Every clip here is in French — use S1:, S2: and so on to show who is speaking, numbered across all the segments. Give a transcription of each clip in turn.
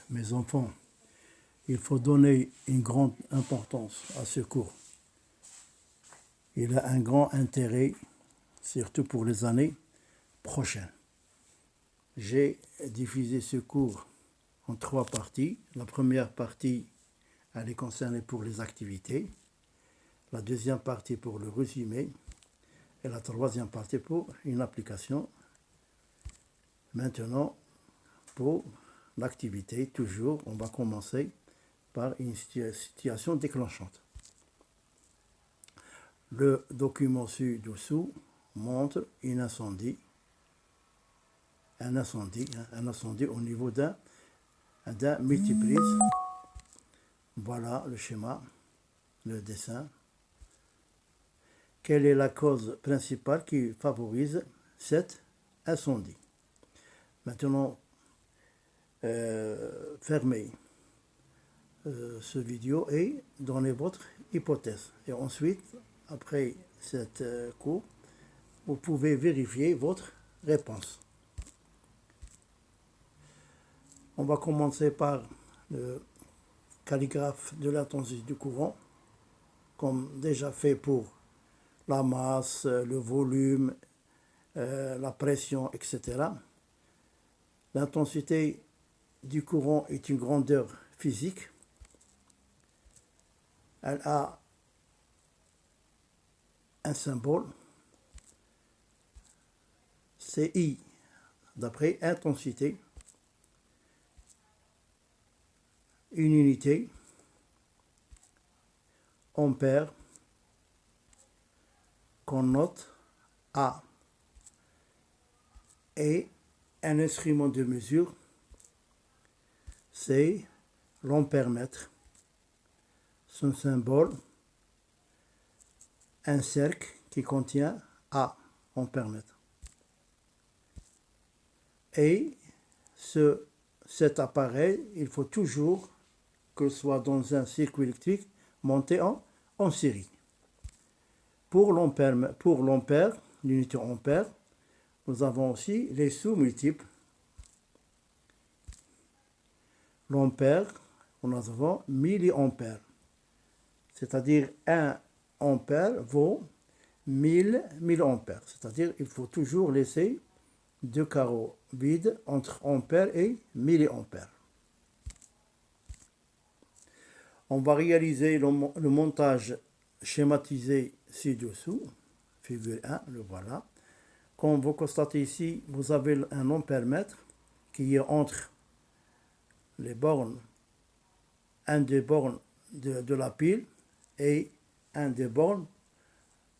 S1: Mes enfants, il faut donner une grande importance à ce cours. Il a un grand intérêt, surtout pour les années prochaines. J'ai divisé ce cours en 3 parties. La première partie, elle est concernée pour les activités. La deuxième partie pour le résumé. Et la troisième partie pour une application. Maintenant, pour l'activité, toujours, on va commencer par une situation déclenchante. Le document ci-dessous montre un incendie au niveau d'un multiprise. Voilà le schéma, le dessin. Quelle est la cause principale qui favorise cet incendie? Maintenant, fermez ce vidéo et donnez votre hypothèse. Et ensuite, après cette cours, vous pouvez vérifier votre réponse. On va commencer par le calligraphe de l'intensité du courant, comme déjà fait pour la masse, le volume, la pression, etc. L'intensité du courant est une grandeur physique. Elle a un symbole, c'est I, d'après intensité, une unité, ampère, qu'on note A, et un instrument de mesure, c'est l'ampère-mètre. Son symbole, un cercle qui contient A, ampère-mètre. Et cet appareil, il faut toujours que ce soit dans un circuit électrique monté en série. Pour l'ampère, l'unité ampère, nous avons aussi les sous-multiples. L'ampère, nous avons milliampères. C'est-à-dire 1 ampère vaut 1000 milliampères. C'est-à-dire qu'il faut toujours laisser 2 carreaux vides entre ampère et milliampère. On va réaliser le montage schématisé ci-dessous, figure 1, le voilà. Comme vous constatez ici, vous avez un ampère-mètre qui est entre les bornes, un des bornes de la pile et un des bornes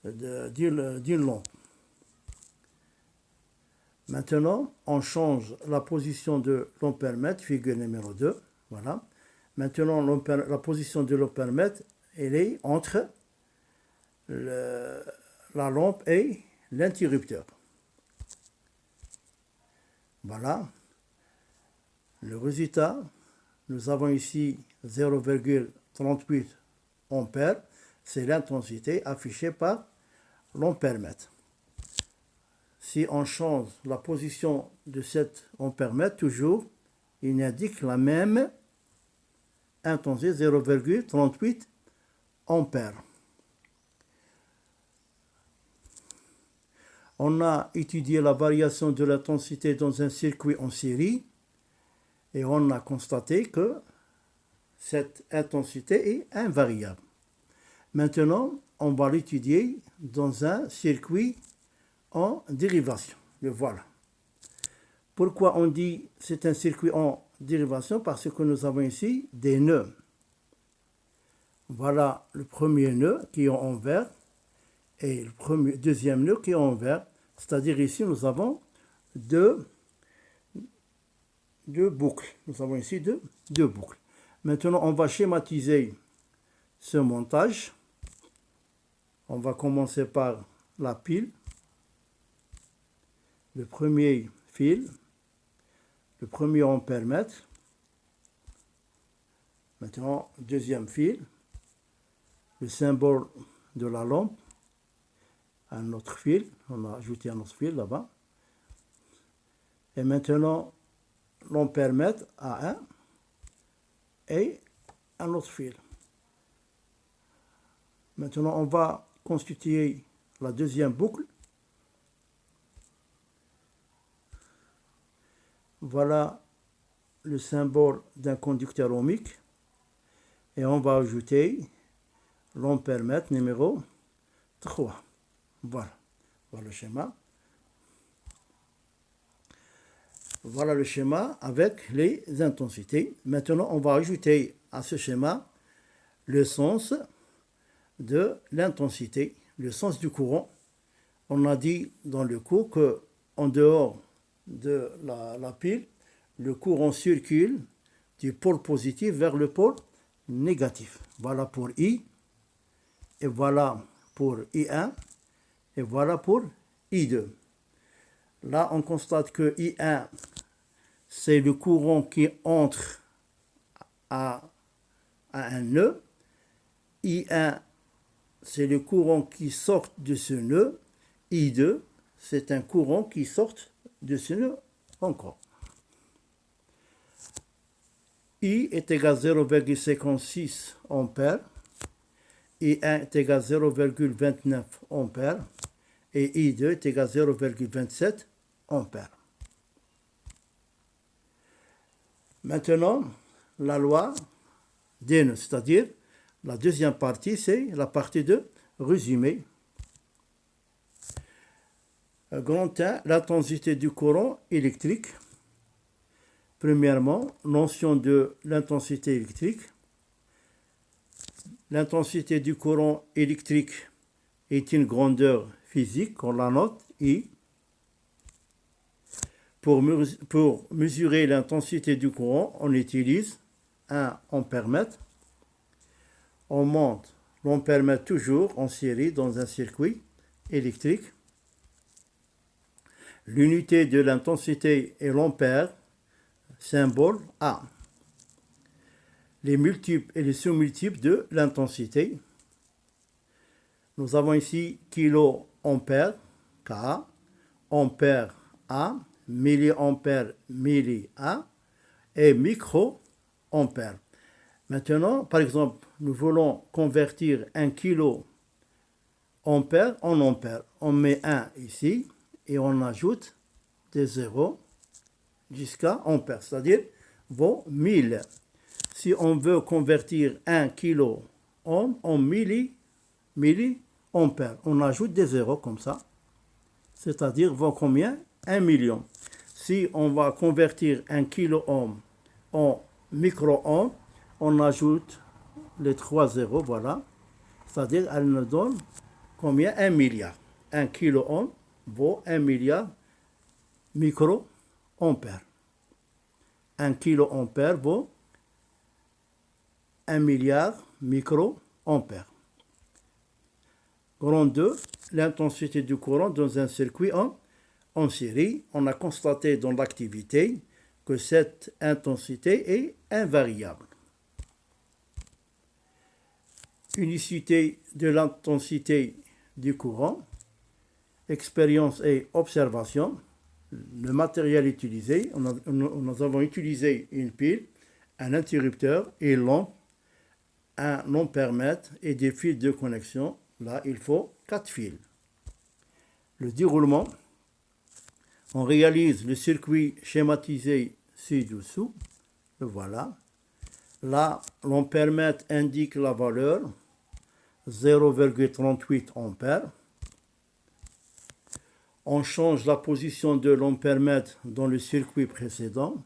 S1: d'une lampe. Maintenant, on change la position de l'ampère-mètre, figure numéro 2, voilà. Maintenant, la position de l'ampère-mètre, elle est entre la lampe et l'interrupteur. Voilà. Le résultat, nous avons ici 0,38 ampères. C'est l'intensité affichée par l'ampère-mètre. Si on change la position de cet ampère-mètre, toujours, il indique la même intensité, 0,38 ampères. On a étudié la variation de l'intensité dans un circuit en série et on a constaté que cette intensité est invariable. Maintenant, on va l'étudier dans un circuit en dérivation. Le voilà. Pourquoi on dit c'est un circuit en dérivation? Parce que nous avons ici des nœuds. Voilà le premier nœud qui est en vert et le deuxième nœud qui est en vert. C'est-à-dire ici nous avons deux boucles. Nous avons ici deux boucles. Maintenant on va schématiser ce montage. On va commencer par la pile. Le premier fil, le premier ampère-mètre. Maintenant, deuxième fil, le symbole de la lampe, un autre fil, on a ajouté un autre fil là-bas. Et maintenant, l'ampère-mètre A1, et un autre fil. Maintenant, on va constituer la deuxième boucle. Voilà le symbole d'un conducteur ohmique et on va ajouter l'ampèremètre numéro 3. Voilà le schéma. Voilà le schéma avec les intensités. Maintenant, on va ajouter à ce schéma le sens de l'intensité, le sens du courant. On a dit dans le cours qu'en dehors de la pile, le courant circule du pôle positif vers le pôle négatif. Voilà pour I, et voilà pour I1, et voilà pour I2. Là, on constate que I1, c'est le courant qui entre à un nœud. I1, c'est le courant qui sort de ce nœud. I2, c'est un courant qui sort de ce nœud encore. I est égal à 0,56 ampères. I1 est égal à 0,29 ampères. Et I2 est égal à 0,27 ampères. Maintenant, la loi d'Ehn, c'est-à-dire la deuxième partie, c'est la partie de résumé. Grand 1, l'intensité du courant électrique. Premièrement, notion de l'intensité électrique. L'intensité du courant électrique est une grandeur physique, on la note I. Pour mesurer l'intensité du courant, on utilise un ampèremètre. On monte l'ampèremètre toujours en série dans un circuit électrique. L'unité de l'intensité est l'ampère, symbole A. Les multiples et les sous-multiples de l'intensité. Nous avons ici kiloampère, K, ampère A, milliampère, milli-A, et microampère. Maintenant, par exemple, nous voulons convertir 1 kilo ampère en ampère. On met 1 ici et on ajoute des zéros jusqu'à ampère, c'est-à-dire vaut 1000. Si on veut convertir 1 kilo en milliampère, on ajoute des zéros comme ça, c'est-à-dire vaut combien? 1 million. Si on va convertir 1 kilo-ohm en micro-ohm, on ajoute les 3 zéros, voilà. C'est-à-dire, elle nous donne combien? 1 milliard. 1 kilo-ohm vaut 1 milliard micro-ampères. 1 kilo-ampère vaut 1 milliard micro-ampères. Grand 2, l'intensité du courant dans un circuit en série. On a constaté dans l'activité que cette intensité est invariable. Unicité de l'intensité du courant, expérience et observation. Le matériel utilisé, nous avons utilisé une pile, un interrupteur et lampe, un ampèremètre et des fils de connexion. Là, il faut 4 fils. Le déroulement, on réalise le circuit schématisé ci-dessous. Le voilà. Là, l'ampèremètre indique la valeur 0,38 ampères. On change la position de l'ampèremètre dans le circuit précédent.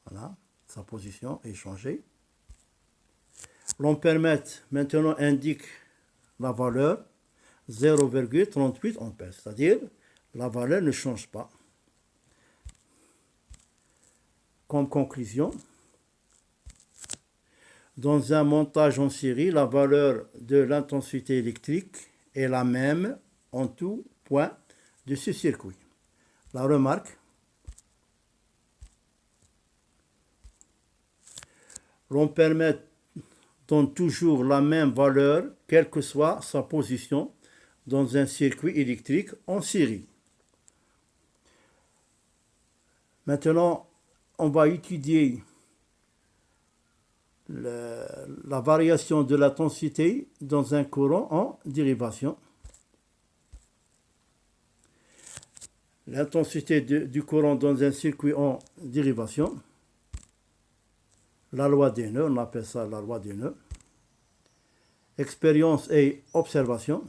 S1: Voilà, sa position est changée. L'ampèremètre maintenant indique la valeur 0,38 ampères, c'est-à-dire la valeur ne change pas. Comme conclusion, dans un montage en série, la valeur de l'intensité électrique est la même en tout point de ce circuit. La remarque, l'ampèremètre donne toujours la même valeur, quelle que soit sa position, dans un circuit électrique en série. Maintenant, on va étudier la variation de l'intensité dans un courant en dérivation. L'intensité du courant dans un circuit en dérivation. La loi des nœuds, on appelle ça la loi des nœuds. Expérience et observation.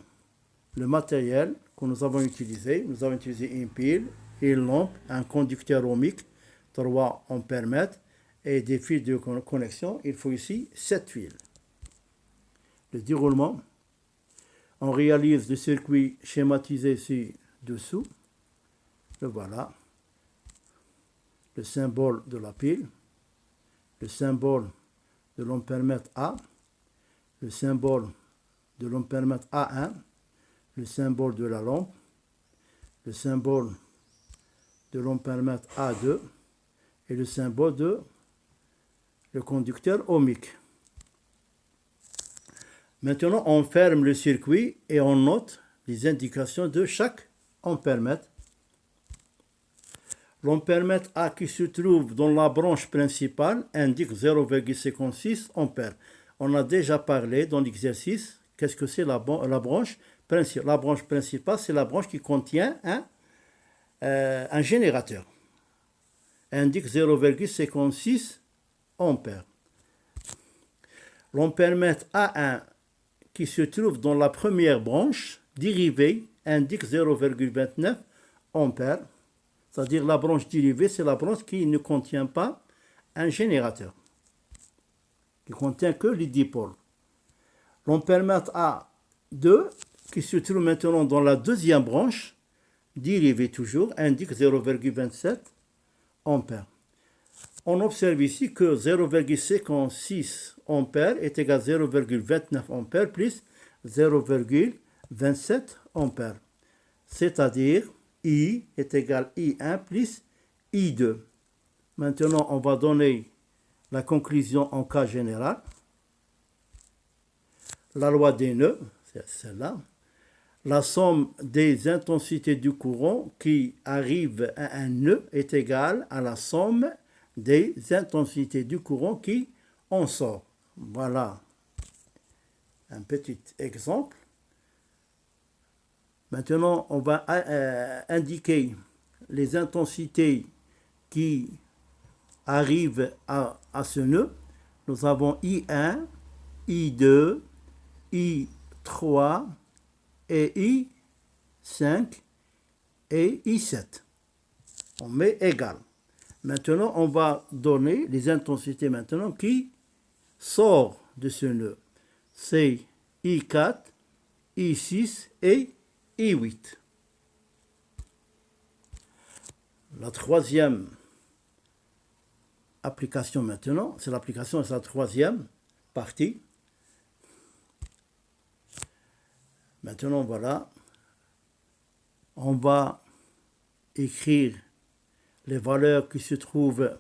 S1: Le matériel que nous avons utilisé une pile, une lampe, un conducteur ohmique, 3 ampères-mètres, et des fils de connexion. Il faut ici 7 fils. Le déroulement. On réalise le circuit schématisé ci-dessous. Le voilà. Le symbole de la pile. Le symbole de l'ampère-mètre A. Le symbole de l'ampère-mètre A1. Le symbole de la lampe. Le symbole de l'ampère-mètre A2. Et le symbole de le conducteur ohmique. Maintenant, on ferme le circuit et on note les indications de chaque ampère-mètre. L'ampère-mètre A qui se trouve dans la branche principale indique 0,56 ampères. On a déjà parlé dans l'exercice. Qu'est-ce que c'est la branche principale? La branche principale, c'est la branche qui contient un générateur. Indique 0,56 ampères. L'ampère-mètre A1 qui se trouve dans la première branche dérivée indique 0,29 ampères. C'est-à-dire la branche dérivée, c'est la branche qui ne contient pas un générateur, qui contient que les dipôles. L'ampère-mètre A2 qui se trouve maintenant dans la deuxième branche dérivée toujours indique 0,27 ampères. On observe ici que 0,56 ampères est égal à 0,29 ampères plus 0,27 ampères. C'est-à-dire I est égal à I1 plus I2. Maintenant, on va donner la conclusion en cas général. La loi des nœuds, c'est celle-là. La somme des intensités du courant qui arrive à un nœud est égale à la somme des intensités du courant qui en sort. Voilà un petit exemple. Maintenant, on va indiquer les intensités qui arrivent à ce nœud. Nous avons I1, I2, I3 et I5 et I7. On met égal. Maintenant, on va donner les intensités maintenant qui sortent de ce nœud. C'est I4, I6 et I8. La troisième application maintenant, c'est l'application de la troisième partie. Maintenant, voilà, on va écrire les valeurs qui se trouvent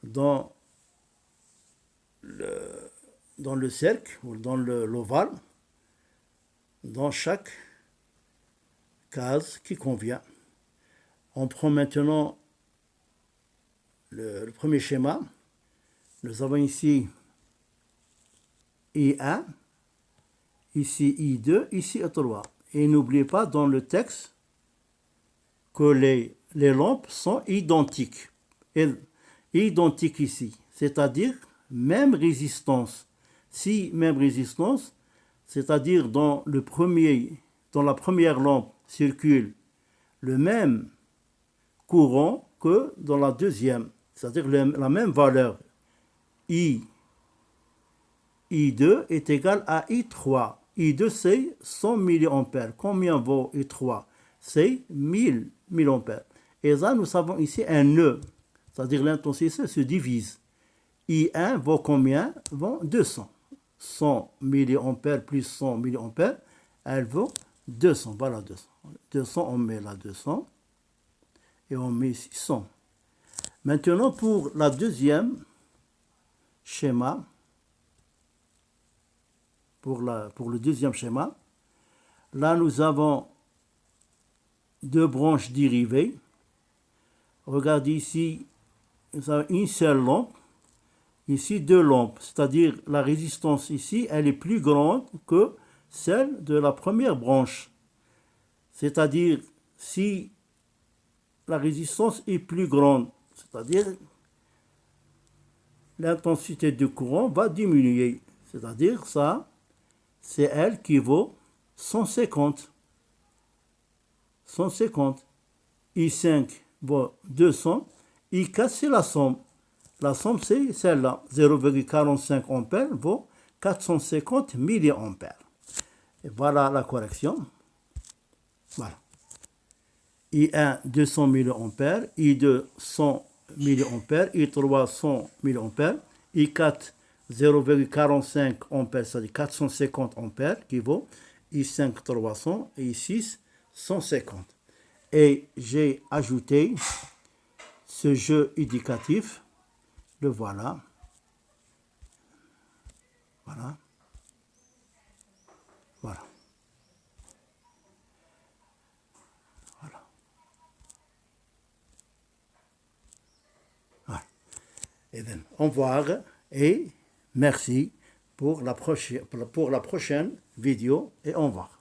S1: dans le cercle ou dans l'ovale, dans chaque case qui convient. On prend maintenant le premier schéma. Nous avons ici I1, ici I2, ici I3. Et n'oubliez pas dans le texte que les lampes sont identiques. Et identiques ici, c'est-à-dire même résistance. Si même résistance, c'est-à-dire dans la première lampe circule le même courant que dans la deuxième, c'est-à-dire la même valeur. I2 est égal à I3. I2 c'est 100 mA. Combien vaut I3? C'est 1000 mA. Et là, nous avons ici un nœud, c'est-à-dire l'intensité se divise. I1 vaut combien? Vaut 200. 100 mA plus 100 mA, elle vaut 200. Voilà 200. 200, on met là 200 et on met ici 100. Maintenant, pour la deuxième schéma, pour le deuxième schéma, là nous avons deux branches dérivées. Regardez ici, nous avons une seule lampe ici deux lampes, c'est-à-dire la résistance ici, elle est plus grande que celle de la première branche. C'est-à-dire, si la résistance est plus grande, c'est-à-dire l'intensité du courant va diminuer. C'est-à-dire ça, c'est elle qui vaut 150. 150. I5 vaut 200. I4 c'est la somme. La somme c'est celle-là. 0,45 ampères vaut 450 milliampères. Et voilà la correction. Voilà. I1 200 milliampères, I2 100 milliampères, I3 100 milliampères, I4 0,45 ampères, c'est-à-dire 450 ampères qui vaut I5 300 et I6 150. Et j'ai ajouté ce jeu indicatif, le voilà. Voilà. Voilà. Voilà. Voilà. Et bien, au revoir et merci pour la prochaine vidéo et au revoir.